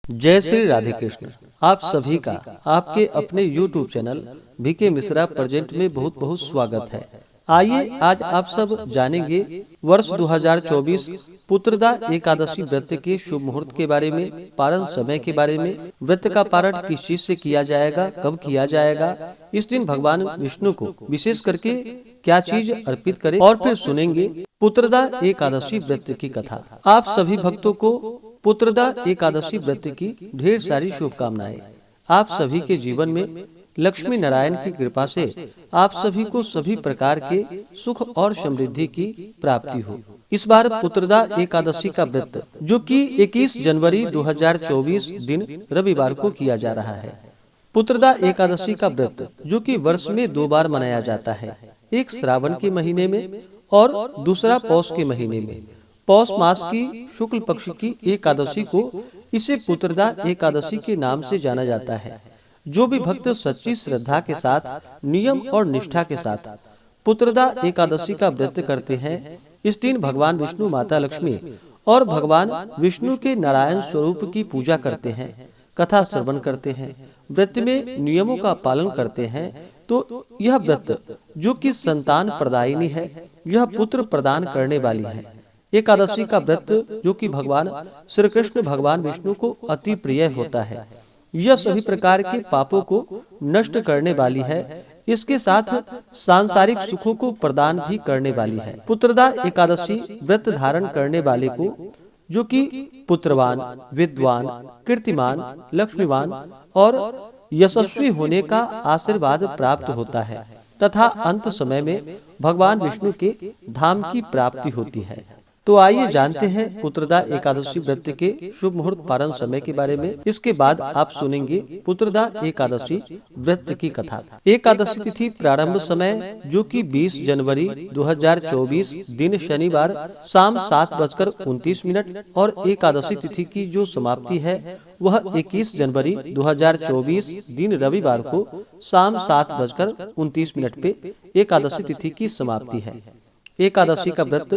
जय श्री राधे कृष्ण। आप सभी का आपके अपने YouTube channel VK Mishra present में बहुत बहुत स्वागत है। आइए आज आप सब जानेंगे वर्ष 2024 पुत्रदा एकादशी व्रत के शुभ मुहूर्त के बारे में, पारण समय के बारे में, व्रत का पारण किस चीज से किया जाएगा, कब किया जाएगा, इस दिन भगवान विष्णु को विशेष करके क्या चीज अर्पित करें, और फिर सुनेंगे पुत्रदा एकादशी व्रत की कथा। आप सभी भक्तों को पुत्रदा एकादशी व्रत की ढेर सारी शुभकामनाएं। आप सभी के जीवन में लक्ष्मी नारायण की कृपा से आप सभी को सभी प्रकार के सुख और समृद्धि की प्राप्ति हो। इस बार पुत्रदा एकादशी का व्रत जो कि 21 जनवरी 2024 दिन रविवार को किया जा रहा है। पुत्रदा एकादशी का व्रत जो कि वर्ष में 2 बार मनाया जाता है, एक श्रावण के महीने में और दूसरा पौष के महीने में। पौष मास की शुक्ल पक्ष की एकादशी को इसे पुत्रदा एकादशी के नाम से जाना जाता है। जो भी भक्त सच्ची श्रद्धा के साथ, नियम और निष्ठा के साथ पुत्रदा एकादशी का व्रत करते हैं, इस दिन भगवान विष्णु, माता लक्ष्मी और भगवान विष्णु के नारायण स्वरूप की पूजा करते हैं, कथा श्रवण करते हैं, व्रत में नियमों का पालन करते हैं, तो यह व्रत जो कि संतान प्रदायिनी है, यह पुत्र प्रदान करने वाली है। एकादशी का व्रत जो कि भगवान श्री कृष्ण भगवान विष्णु को अति प्रिय होता है, यह सभी प्रकार के पापों को नष्ट करने वाली है, इसके साथ सांसारिक सुखों को प्रदान भी करने वाली है। पुत्रदा एकादशी व्रत धारण करने वाले को जो कि पुत्रवान, विद्वान, कीर्तिमान, लक्ष्मीवान और यशस्वी होने का आशीर्वाद प्राप्त होता है तथा अंत समय में भगवान विष्णु के धाम की प्राप्ति होती है। तो आइए जानते हैं पुत्रदा एकादशी व्रत के शुभ मुहूर्त पारण समय के बारे में। इसके बाद आप सुनेंगे पुत्रदा एकादशी व्रत की कथा। एकादशी तिथि प्रारंभ समय जो कि 20 जनवरी 2024 दिन शनिवार शाम 7:29 और एकादशी तिथि की जो समाप्ति है वह 21 जनवरी 2024 दिन रविवार को शाम 7:29 पे एकादशी तिथि की समाप्ति है। एकादशी का व्रत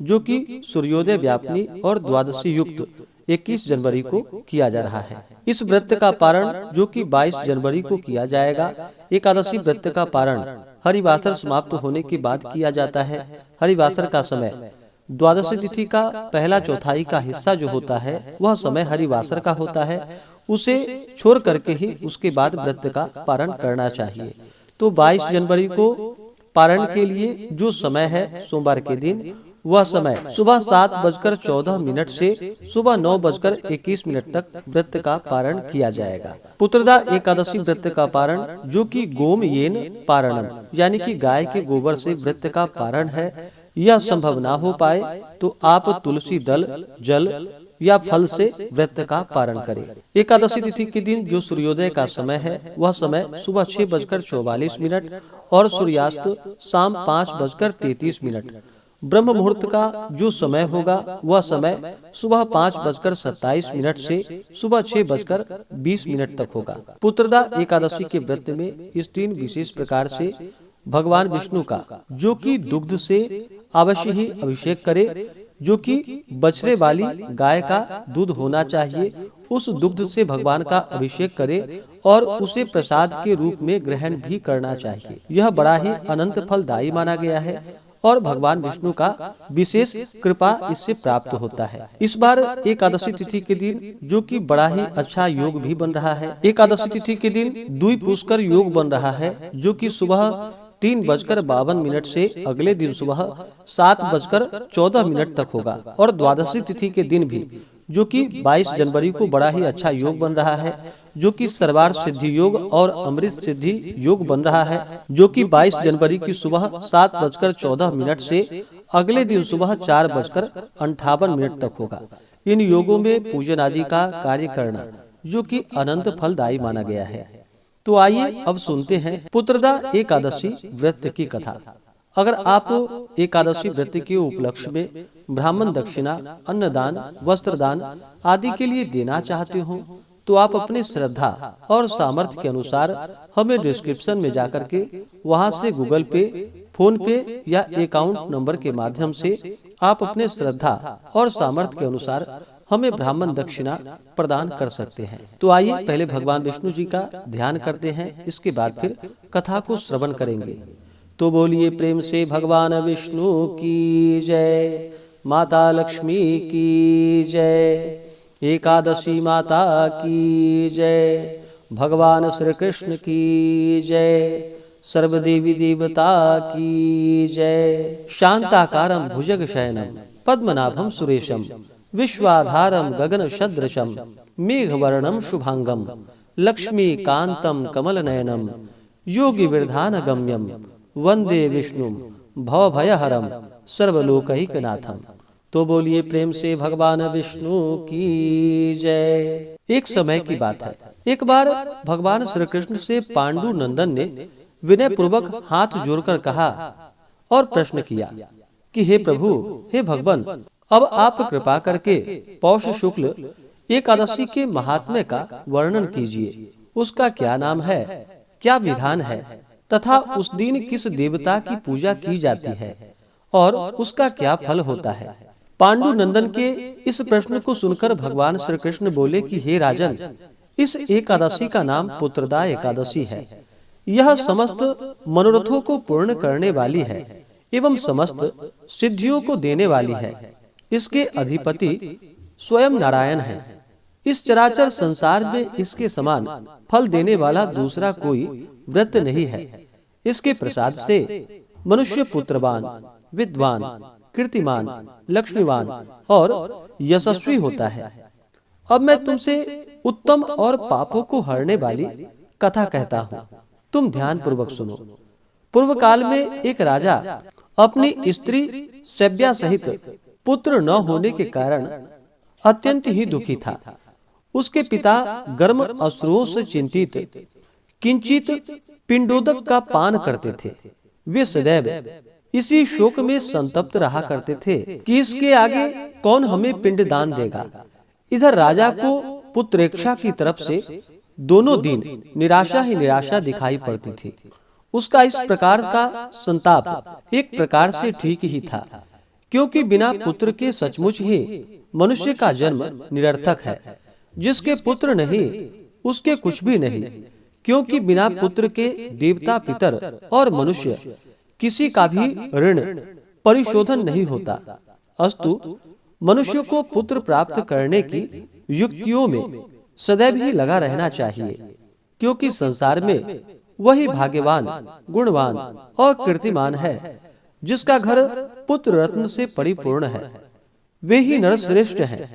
जो कि सूर्योदय व्यापनी और द्वादशी युक्त 21 जनवरी को किया जा रहा है। इस व्रत का पारण जो कि 22 जनवरी को किया जाएगा। एकादशी व्रत का पारण हरिवासर समाप्त होने के बाद किया जाता है। हरिवासर का समय द्वादशी तिथि का पहला चौथाई का हिस्सा जो होता है वह समय हरिवासर का होता है, उसे छोड़ करके ही उसके बाद व्रत का पारण करना चाहिए। तो 22 जनवरी को पारण के लिए जो समय है सोमवार के दिन, वह समय सुबह 7:14 से सुबह 9:21 तक व्रत का पारण किया जाएगा। पुत्रदा एकादशी व्रत का पारण जो कि गोमयेन पारणम यानी कि गाय के गोबर से व्रत का पारण है, यह संभव ना हो पाए तो आप तुलसी दल, जल या फल से व्रत का पारण करें। एकादशी तिथि के दिन जो सूर्योदय का समय है वह समय सुबह 6:44 और सूर्यास्त शाम 5:33। ब्रह्म मुहूर्त का जो समय होगा वह समय सुबह 5:27 से सुबह 6:20 तक होगा। पुत्रदा एकादशी के व्रत में इस दिन विशेष प्रकार से भगवान विष्णु का जो कि दुग्ध से अवश्य ही अभिषेक करे, जो कि बछड़े वाली गाय का दूध होना चाहिए, उस दुग्ध से भगवान का अभिषेक करे और उसे प्रसाद के रूप में ग्रहण भी करना चाहिए। यह बड़ा ही अनंत फलदायी माना गया है और भगवान विष्णु का विशेष कृपा इससे प्राप्त होता है। इस बार एकादशी तिथि के दिन जो कि बड़ा ही अच्छा योग भी बन रहा है। एकादशी तिथि के दिन द्वि पुष्कर योग बन रहा है जो कि सुबह 3:52 से अगले दिन सुबह 7:14 तक होगा। और द्वादशी तिथि के दिन भी जो कि 22 जनवरी को बड़ा ही अच्छा योग बन रहा है जो कि सर्वार्थ सिद्धि योग और अमृत सिद्धि योग बन रहा है, जो कि 22 जनवरी की सुबह 7:14 से अगले दिन सुबह 4:58 तक होगा। इन योगों में पूजन आदि का कार्य करना जो कि अनंत फलदायी माना गया है। तो आइए अब सुनते हैं पुत्रदा एकादशी व्रत की कथा। अगर आप एकादशी व्रत के उपलक्ष्य में ब्राह्मण दक्षिणा, अन्नदान, वस्त्रदान आदि के लिए देना चाहते हो तो आप अपनी श्रद्धा और सामर्थ्य के अनुसार हमें डिस्क्रिप्शन में जाकर के वहां से गूगल पे, फोन पे या अकाउंट नंबर के माध्यम से आप अपने श्रद्धा और सामर्थ्य के अनुसार हमें ब्राह्मण दक्षिणा प्रदान कर सकते हैं। तो आइए पहले भगवान विष्णु जी का ध्यान करते हैं, इसके बाद फिर कथा को श्रवण करेंगे। तो बोलिए प्रेम से भगवान विष्णु की जय, माता लक्ष्मी की जय, एकादशी माता की जय, भगवान श्री कृष्ण की जय, सर्वदेवी देवता की जय। शांताकारं भुजगशयनं पद्मनाभं सुरेशं, विश्वाधारं गगन सदृशं, मेघवर्णं शुभांगं, लक्ष्मीकान्तं कमलनयनं, योगी विरधान गम्यं, वंदे विष्णुं भवभयहरं सर्वलोकैकनाथं। तो बोलिए प्रेम से भगवान विष्णु की जय। एक समय की बात है, एक बार भगवान श्री कृष्ण से पांडु नंदन ने विनय पूर्वक हाथ जोड़कर कहा और प्रश्न किया कि हे प्रभु, हे भगवान, अब आप कृपा करके पौष शुक्ल एकादशी के महात्म्य का वर्णन कीजिए। उसका क्या नाम है, क्या विधान है, तथा उस दिन किस देवता की पूजा की जाती है और उसका क्या फल होता है। पांडु नंदन के इस प्रश्न को सुनकर भगवान श्री कृष्ण बोले कि हे राजन, इस एकादशी का नाम पुत्रदा एकादशी है। यह समस्त मनोरथों को पूर्ण करने वाली है एवं समस्त सिद्धियों को देने वाली है। इसके अधिपति स्वयं नारायण है। इस चराचर संसार में इसके समान फल देने वाला दूसरा कोई व्रत नहीं है। इसके प्रसाद से मनुष्य पुत्रवान, विद्वान, कीर्तिमान, लक्ष्मीवान और यशस्वी होता है। अब मैं तुमसे उत्तम और पापों को हरने वाली कथा कहता हूँ, तुम ध्यान पूर्वक सुनो। पूर्व काल में एक राजा अपनी स्त्री शैब्या सहित पुत्र न होने के कारण अत्यंत ही दुखी था। उसके पिता गर्म अश्रुओं से चिंतित किंचित पिंडोदक का पान करते थे। वे सदैव इसी शोक में संतप्त रहा करते थे कि इसके आगे कौन हमें पिंड दान देगा। इधर राजा को पुत्रेक्षा की तरफ से दोनों दिन निराशा ही निराशा दिखाई पड़ती थी। उसका इस प्रकार का संताप एक प्रकार से ठीक ही था, क्योंकि बिना पुत्र के सचमुच ही मनुष्य का जन्म निरर्थक है। जिसके पुत्र नहीं उसके कुछ भी नहीं, क्योंकि बिना पुत्र के देवता, पितर और मनुष्य किसी का भी ऋण परिशोधन नहीं होता। अस्तु मनुष्य को पुत्र प्राप्त करने की युक्तियों में सदैव ही लगा रहना चाहिए, क्योंकि संसार में वही भाग्यवान, गुणवान और कीर्तिमान है जिसका घर पुत्र रत्न से परिपूर्ण है। वे ही नरश्रेष्ठ हैं,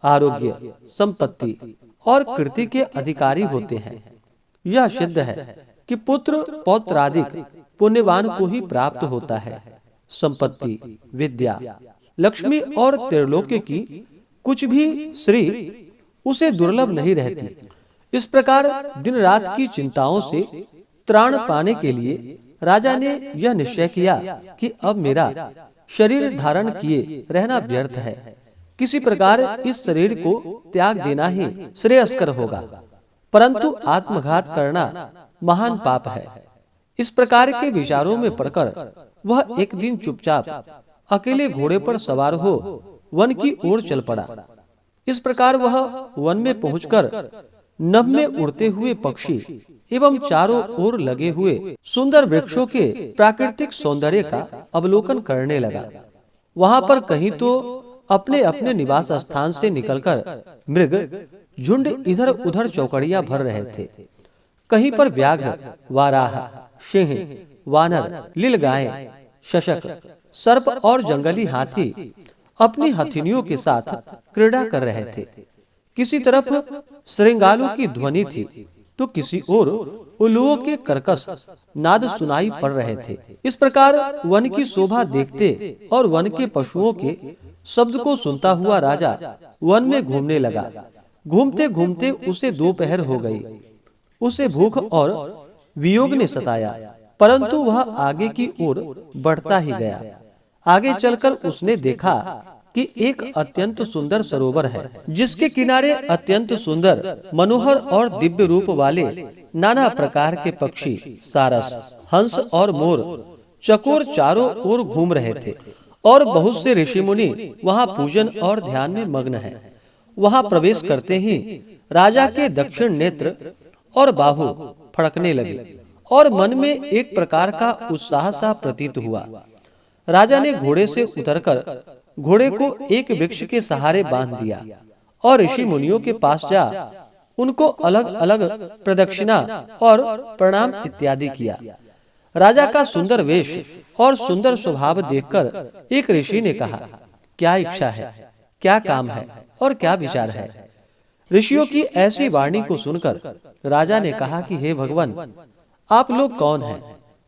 आरोग्य, संपत्ति और कीर्ति के अधिकारी होते हैं। यह सिद्ध है कि पुत्र पौत्रादिक पुण्यवान को ही प्राप्त होता है। संपत्ति, विद्या, लक्ष्मी और त्रिलोक्य की कुछ भी श्री उसे दुर्लभ नहीं रहती। इस प्रकार दिन रात की चिंताओं से त्राण पाने के लिए राजा ने यह निश्चय किया कि अब मेरा शरीर धारण किए रहना व्यर्थ है। किसी प्रकार इस शरीर को त्याग देना ही श्रेयस्कर होगा, परंतु आत्मघात करना महान पाप है। इस प्रकार के विचारों में पड़कर वह एक दिन चुपचाप अकेले घोड़े पर सवार हो वन की ओर चल पड़ा। इस प्रकार वह वन में पहुंचकर नभ में उड़ते हुए पक्षी एवं चारों ओर लगे हुए सुंदर वृक्षों के प्राकृतिक सौंदर्य का अवलोकन करने लगा। वहां पर कहीं तो अपने अपने निवास स्थान से निकलकर मृग झुंड इधर उधर चौकड़ियां भर रहे थे। कहीं पर व्याघ्र, वाराह, सिंह, वानर, लीलगाय, शशक, सर्प और जंगली हाथी अपनी हथिनियों के साथ क्रीड़ा कर रहे थे। किसी तरफ श्रृंगालों की ध्वनि थी तो किसी ओर उल्लुओं के कर्कश नाद सुनाई पड़ रहे थे। इस प्रकार वन की शोभा देखते और वन के पशुओं के शब्द को सुनता हुआ राजा वन में घूमने लगा। घूमते घूमते उसे दोपहर हो गई। उसे भूख और वियोग ने सताया, परंतु वह आगे की ओर बढ़ता ही गया। आगे चलकर उसने देखा कि एक अत्यंत सुंदर सरोवर है, जिसके किनारे अत्यंत सुंदर, मनोहर और दिव्य रूप वाले नाना प्रकार के पक्षी, सारस, हंस और मोर, चकोर चारों ओर घूम रहे थे और बहुत से ऋषि मुनि वहां पूजन और ध्यान में मग्न हैं। वहां प्रवेश करते ही राजा के दक्षिण नेत्र और बाहु फड़कने लगे और मन में एक प्रकार का उत्साह सा प्रतीत हुआ। राजा ने घोड़े से उतरकर घोड़े को एक वृक्ष के सहारे बांध दिया और ऋषि मुनियों के पास जा उनको अलग अलग प्रदक्षिणा और प्रणाम इत्यादि किया। राजा का सुंदर वेश और सुंदर स्वभाव देखकर एक ऋषि ने कहा, क्या इच्छा है, क्या काम है और क्या विचार है? ऋषियों की ऐसी वाणी को सुनकर राजा ने कहा कि हे भगवान, आप लोग कौन हैं?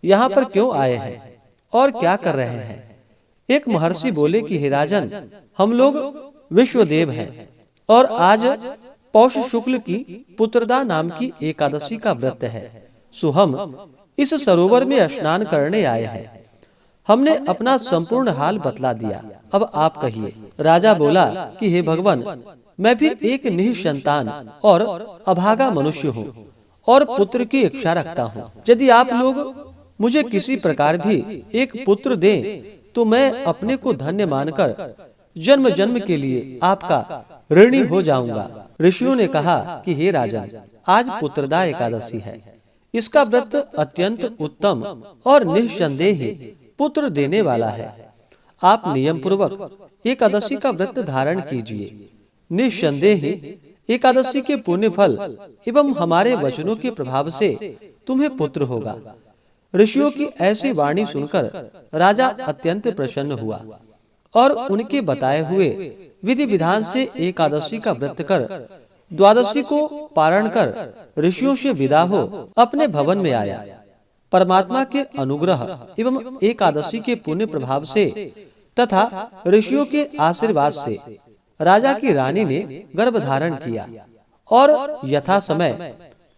यहाँ पर क्यों आए हैं और क्या कर रहे हैं? एक महर्षि बोले कि हे राजन, हम लोग विश्वदेव हैं और आज पौष शुक्ल की पुत्रदा नाम की एकादशी का व्रत है, सो हम इस सरोवर में स्नान करने आए हैं। हमने अपना संपूर्ण हाल बतला दिया, अब आप कहिए। राजा बोला कि हे भगवान, मैं भी एक निःसंतान और अभागा मनुष्य हूँ और पुत्र की इच्छा रखता हूँ। यदि आप लोग मुझे किसी प्रकार भी एक पुत्र दें तो मैं अपने को धन्य मानकर जन्म जन्म के लिए आपका ऋणी हो जाऊंगा। ऋषियों ने कहा कि हे राजन, आज पुत्रदा एकादशी है। इसका व्रत अत्यंत उत्तम और निःसंदेह पुत्र देने वाला है। आप नियम पूर्वक एकादशी का व्रत धारण कीजिए। निःसंदेह एकादशी के पुण्य फल एवं हमारे वचनों के प्रभाव से तुम्हें पुत्र होगा। ऋषियों की ऐसी वाणी सुनकर राजा अत्यंत प्रसन्न हुआ और उनके बताए हुए विधि विधान से एकादशी का व्रत कर द्वादशी को पारण कर ऋषियों से विदा हो अपने भवन में आया। परमात्मा के अनुग्रह एवं एकादशी के पुण्य प्रभाव से तथा ऋषियों के आशीर्वाद से राजा की रानी ने गर्भ धारण किया और यथा समय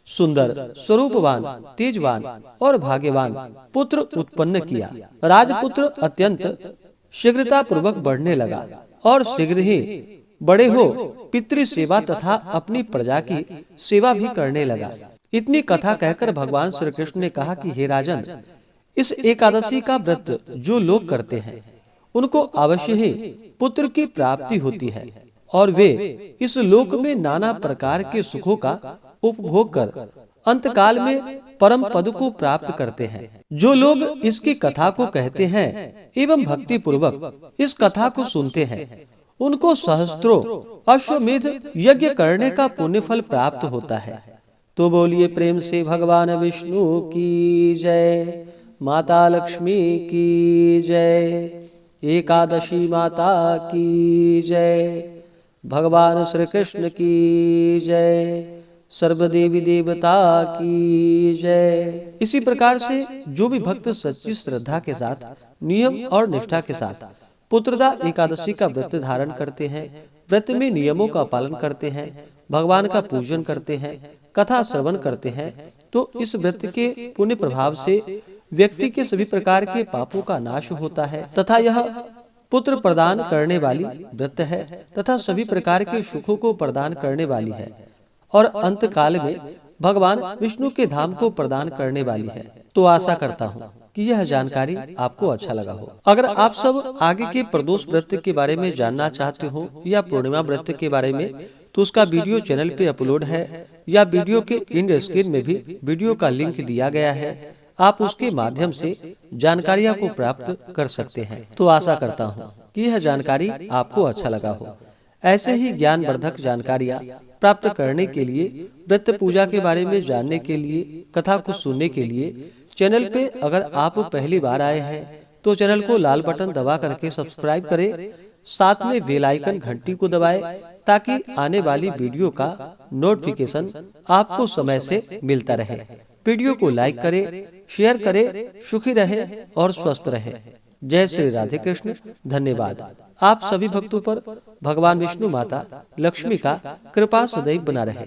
सुंदर, स्वरूपवान, तेजवान और भाग्यवान पुत्र उत्पन्न किया। राजपुत्र अत्यंत शीघ्रता पूर्वक बढ़ने लगा और शीघ्र ही बड़े हो पितृ सेवा तथा अपनी प्रजा की सेवा भी करने लगा। इतनी कथा कहकर भगवान श्री कृष्ण ने कहा कि हे राजन, इस एकादशी का व्रत जो लोग करते हैं उनको अवश्य ही पुत्र की प्राप्ति होती है और वे इस लोक में नाना प्रकार के सुखों का उपभोग कर अंतकाल में परम पद को प्राप्त करते हैं। जो लोग इसकी कथा को कहते हैं एवं भक्ति पूर्वक इस कथा को सुनते हैं, उनको सहस्त्रों अश्वमेध यज्ञ करने का पुण्य फल प्राप्त होता है। तो बोलिए प्रेम से भगवान विष्णु की जय, माता लक्ष्मी की जय, एकादशी माता की जय, भगवान श्री कृष्ण की जय, सर्वदेवी देवता की जय। इसी प्रकार से जो भी भक्त सच्ची श्रद्धा के साथ नियम और निष्ठा के साथ पुत्रदा एकादशी का व्रत धारण करते हैं, व्रत में नियमों का पालन करते हैं, भगवान का पूजन करते हैं, कथा श्रवण करते हैं, तो इस व्रत के पुण्य प्रभाव से व्यक्ति के सभी प्रकार के पापों का नाश होता है तथा यह पुत्र प्रदान करने वाली व्रत है तथा सभी प्रकार के सुखों को प्रदान करने वाली है और अंत काल में भगवान विष्णु के धाम को प्रदान करने वाली है। तो आशा करता हूँ कि यह जानकारी आपको अच्छा लगा हो। अगर आप सब आगे के प्रदोष व्रत के बारे में जानना चाहते हो या पूर्णिमा व्रत के बारे में, तो उसका वीडियो चैनल पे अपलोड है या वीडियो के एंड स्क्रीन में भी वीडियो का लिंक दिया गया है। आप उसके माध्यम से जानकारियाँ को प्राप्त कर सकते हैं। तो आशा करता हूँ कि यह जानकारी आपको अच्छा लगा हो। ऐसे ही ज्ञानवर्धक जानकारियाँ प्राप्त करने के लिए, व्रत पूजा के बारे में जानने के लिए, कथा को सुनने के लिए चैनल पे अगर आप पहली बार आए हैं तो चैनल को लाल बटन दबा करके सब्सक्राइब करें, साथ में बेल आइकन घंटी को दबाएं ताकि आने वाली वीडियो का नोटिफिकेशन आपको समय से मिलता रहे। वीडियो को लाइक करें, शेयर करें, सुखी रहे और स्वस्थ रहे। जय श्री राधे कृष्ण। धन्यवाद। आप सभी भक्तों पर भगवान विष्णु माता लक्ष्मी का कृपा सदैव बना रहे।